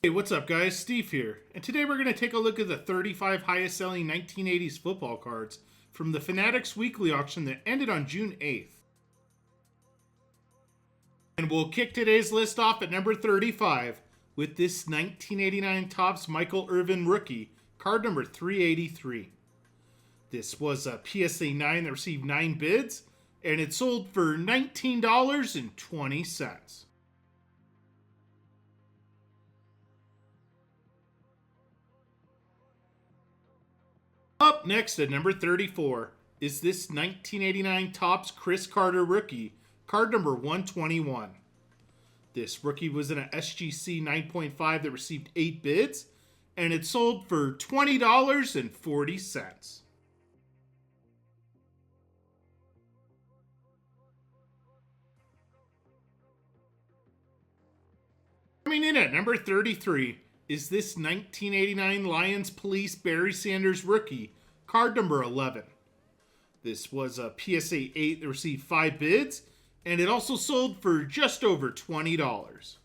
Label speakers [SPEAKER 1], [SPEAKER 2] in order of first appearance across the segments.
[SPEAKER 1] Hey, what's up, guys? Steve here, and today we're going to take a look at the 35 highest selling 1980s football cards from the Fanatics weekly auction that ended on June 8th. And we'll kick today's list off at number 35 with this 1989 Topps Michael Irvin rookie, card number 383. This was a PSA 9 that received 9 bids, and it sold for $19.20. Up next at number 34 is this 1989 Topps Chris Carter rookie, card number 121. This rookie was in an SGC 9.5 that received 8 bids, and it sold for $20.40. Coming in at number 33 is this 1989 Lions Police Barry Sanders rookie, card number 11. This was a PSA 8 that received 5 bids, and it also sold for just over $20.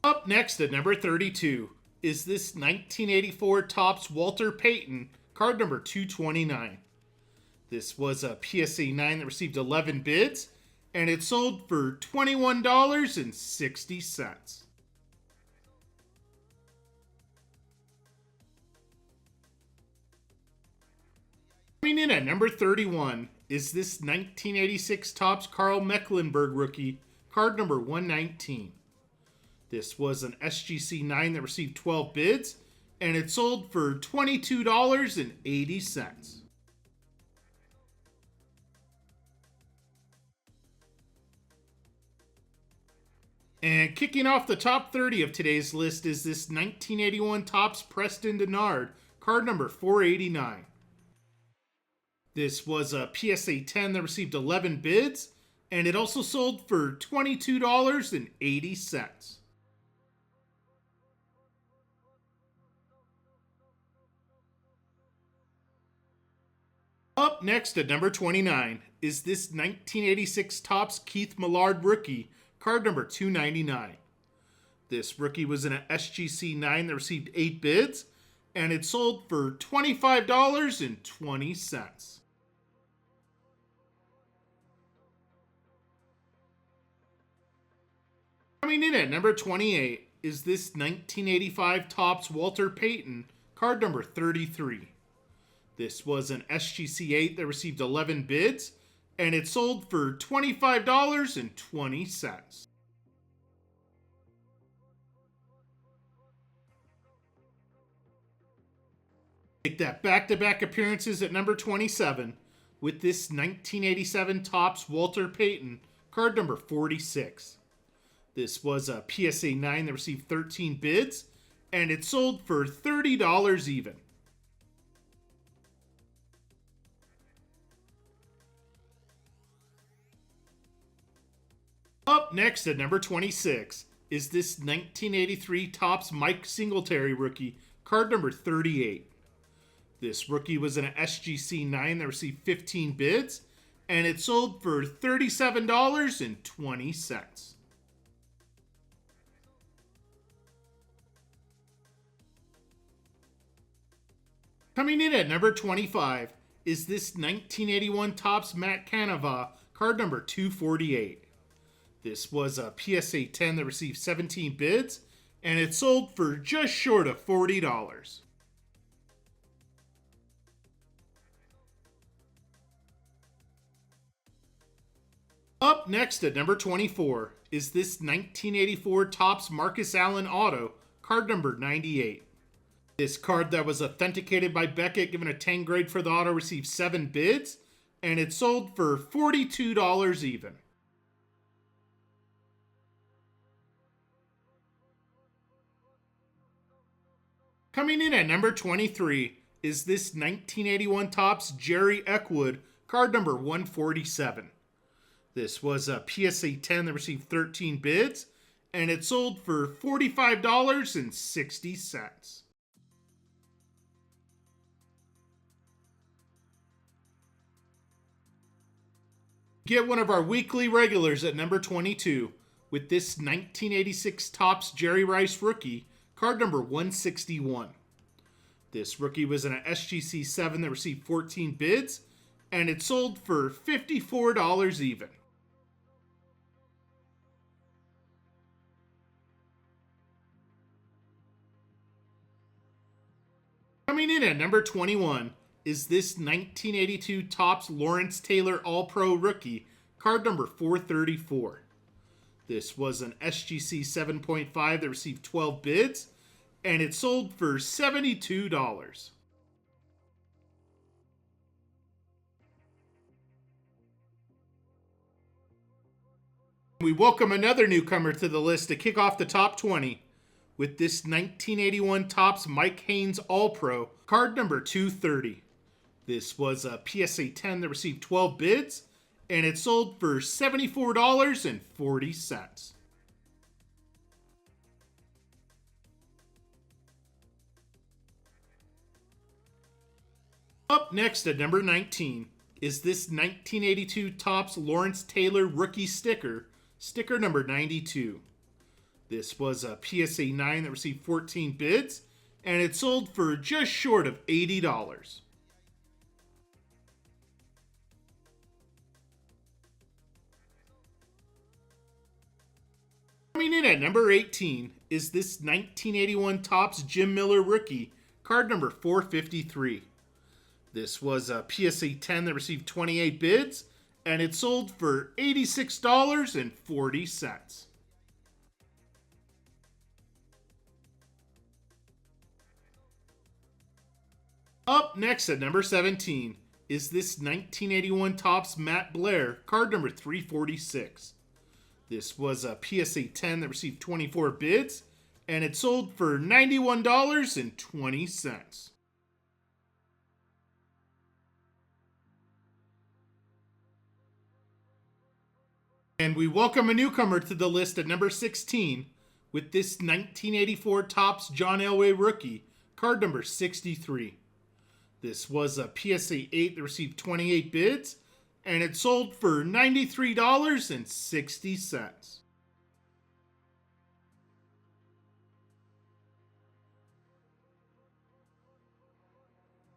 [SPEAKER 1] Up next at number 32 is this 1984 Topps Walter Payton, card number 229. This was a PSA 9 that received 11 bids, and it sold for $21.60. Coming in at number 31 is this 1986 Topps Carl Mecklenburg rookie, card number 119. This was an SGC 9 that received 12 bids, and it sold for $22.80. And kicking off the top 30 of today's list is this 1981 Topps Preston Denard, card number 489. This was a PSA 10 that received 11 bids, and it also sold for $22.80. Up next at number 29 is this 1986 Topps Keith Millard rookie, card number 299. This rookie was in an SGC 9 that received 8 bids, and it sold for $25.20. Coming in at number 28 is this 1985 Topps Walter Payton, card number 33. This was an SGC 8 that received 11 bids, and it sold for $25.20. Take that back-to-back appearances at number 27 with this 1987 Topps Walter Payton, card number 46. This was a PSA 9 that received 13 bids, and it sold for $30 even. Up next at number 26 is this 1983 Topps Mike Singletary rookie, card number 38. This rookie was in an SGC 9 that received 15 bids, and it sold for $37.20. Coming in at number 25 is this 1981 Topps Matt Canova, card number 248. This was a PSA 10 that received 17 bids, and it sold for just short of $40. Up next at number 24 is this 1984 Topps Marcus Allen Auto, card number 98. This card that was authenticated by Beckett, given a 10 grade for the auto, received 7 bids, and it sold for $42 even. Coming in at number 23 is this 1981 Topps Jerry Eckwood, card number 147. This was a PSA 10 that received 13 bids, and it sold for $45.60. Get one of our weekly regulars at number 22 with this 1986 Topps Jerry Rice rookie, card number 161. This rookie was in an SGC 7 that received 14 bids, and it sold for $54 even. Coming in at number 21 is this 1982 Topps Lawrence Taylor All-Pro rookie, card number 434. This was an SGC 7.5 that received 12 bids, and it sold for $72. We welcome another newcomer to the list to kick off the top 20 with this 1981 Topps Mike Haynes All-Pro, card number 230. This was a PSA 10 that received 12 bids, and it sold for $74.40. Up next at number 19 is this 1982 Topps Lawrence Taylor Rookie Sticker, sticker number 92. This was a PSA 9 that received 14 bids, and it sold for just short of $80. Coming in at number 18 is this 1981 Topps Jim Miller rookie, card number 453. This was a PSA 10 that received 28 bids, and it sold for $86.40. Up next at number 17 is this 1981 Topps Matt Blair, card number 346. This was a PSA 10 that received 24 bids, and it sold for $91.20. And we welcome a newcomer to the list at number 16 with this 1984 Topps John Elway rookie, card number 63. This was a PSA 8 that received 28 bids, and it sold for $93.60.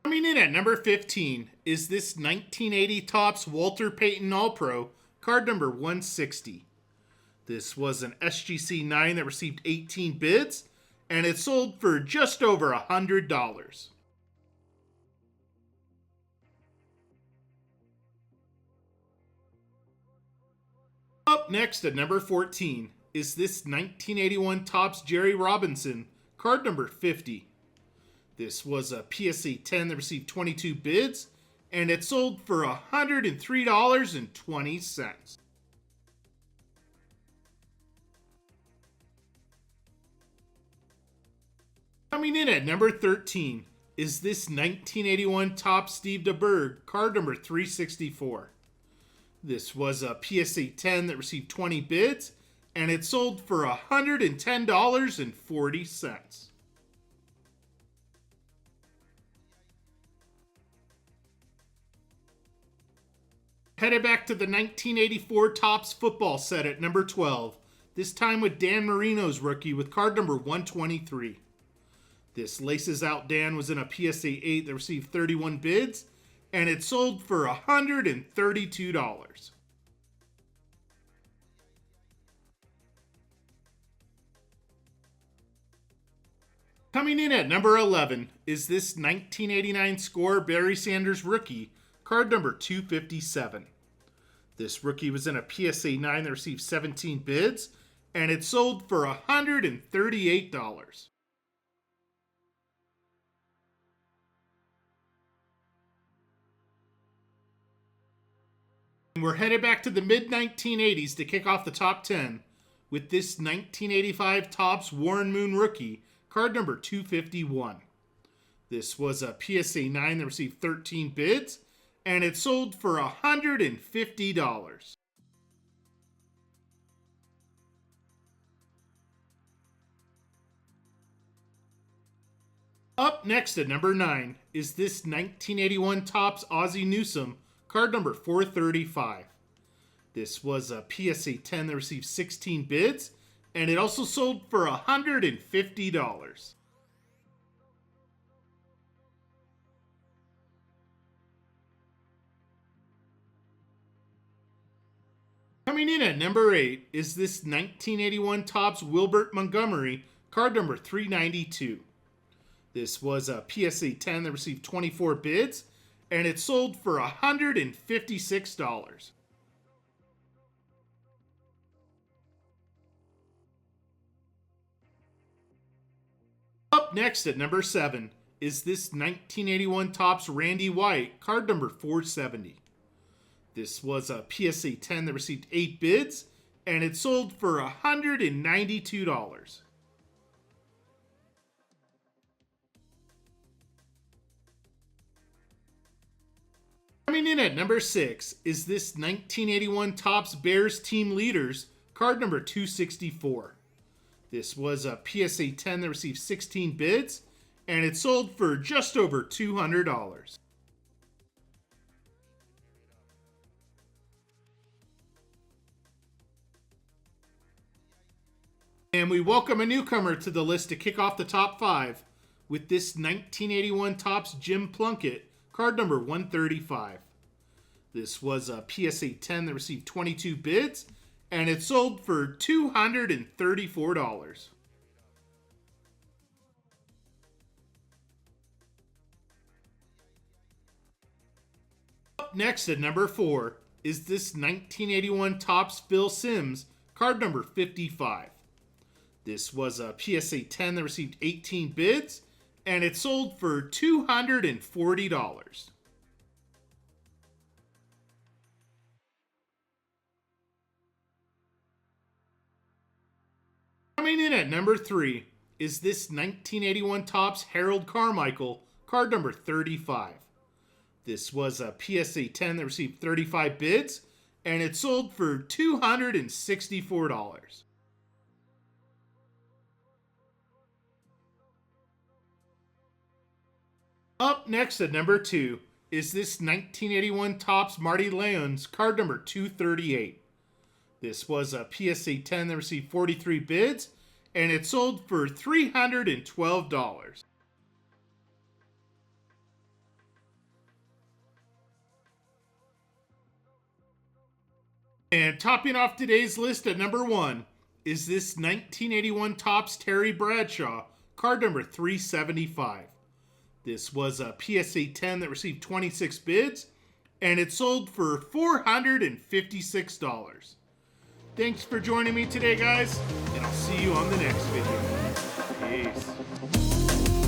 [SPEAKER 1] Coming in at number 15 is this 1980 Topps Walter Payton All-Pro, card number 160. This was an SGC 9 that received 18 bids, and it sold for just over $100. Up next at number 14 is this 1981 Topps Jerry Robinson, card number 50. This was a PSA 10 that received 22 bids, and it sold for $103.20. Coming in at number 13 is this 1981 Topps Steve DeBerg, card number 364. This was a PSA 10 that received 20 bids, and it sold for $110.40. Headed back to the 1984 Topps football set at number 12, this time with Dan Marino's rookie with card number 123. This Laces Out Dan was in a PSA 8 that received 31 bids, and it sold for $132. Coming in at number 11 is this 1989 score Barry Sanders rookie, card number 257. This rookie was in a PSA 9 that received 17 bids, and it sold for $138. And we're headed back to the mid-1980s to kick off the top 10 with this 1985 Topps Warren Moon rookie, card number 251. This was a PSA 9 that received 13 bids, and it sold for $150. Up next at number 9 is this 1981 Topps Ozzie Newsome, card number 435. This was a PSA 10 that received 16 bids, and it also sold for $150. Coming in at number 8 is this 1981 Topps Wilbert Montgomery, card number 392. This was a PSA 10 that received 24 bids, and it sold for $156. Up next at number 7 is this 1981 Topps Randy White, card number 470. This was a PSA 10 that received 8 bids, and it sold for $192. Coming in at number 6 is this 1981 Topps Bears Team Leaders, card number 264. This was a PSA 10 that received 16 bids, and it sold for just over $200. And we welcome a newcomer to the list to kick off the top 5 with this 1981 Topps Jim Plunkett, card number 135. This was a PSA 10 that received 22 bids, and it sold for $234. Up next at number 4 is this 1981 Topps Phil Simms, card number 55. This was a PSA 10 that received 18 bids, and it sold for $240. Coming in at number 3 is this 1981 Topps Harold Carmichael, card number 35. This was a PSA 10 that received 35 bids, and it sold for $264. Up next at number 2 is this 1981 Topps Marty Leons, card number 238. This was a PSA 10 that received 43 bids, and it sold for $312. And topping off today's list at number 1 is this 1981 Topps Terry Bradshaw, card number 375. This was a PSA 10 that received 26 bids, and it sold for $456. Thanks for joining me today, guys, and I'll see you on the next video. Peace.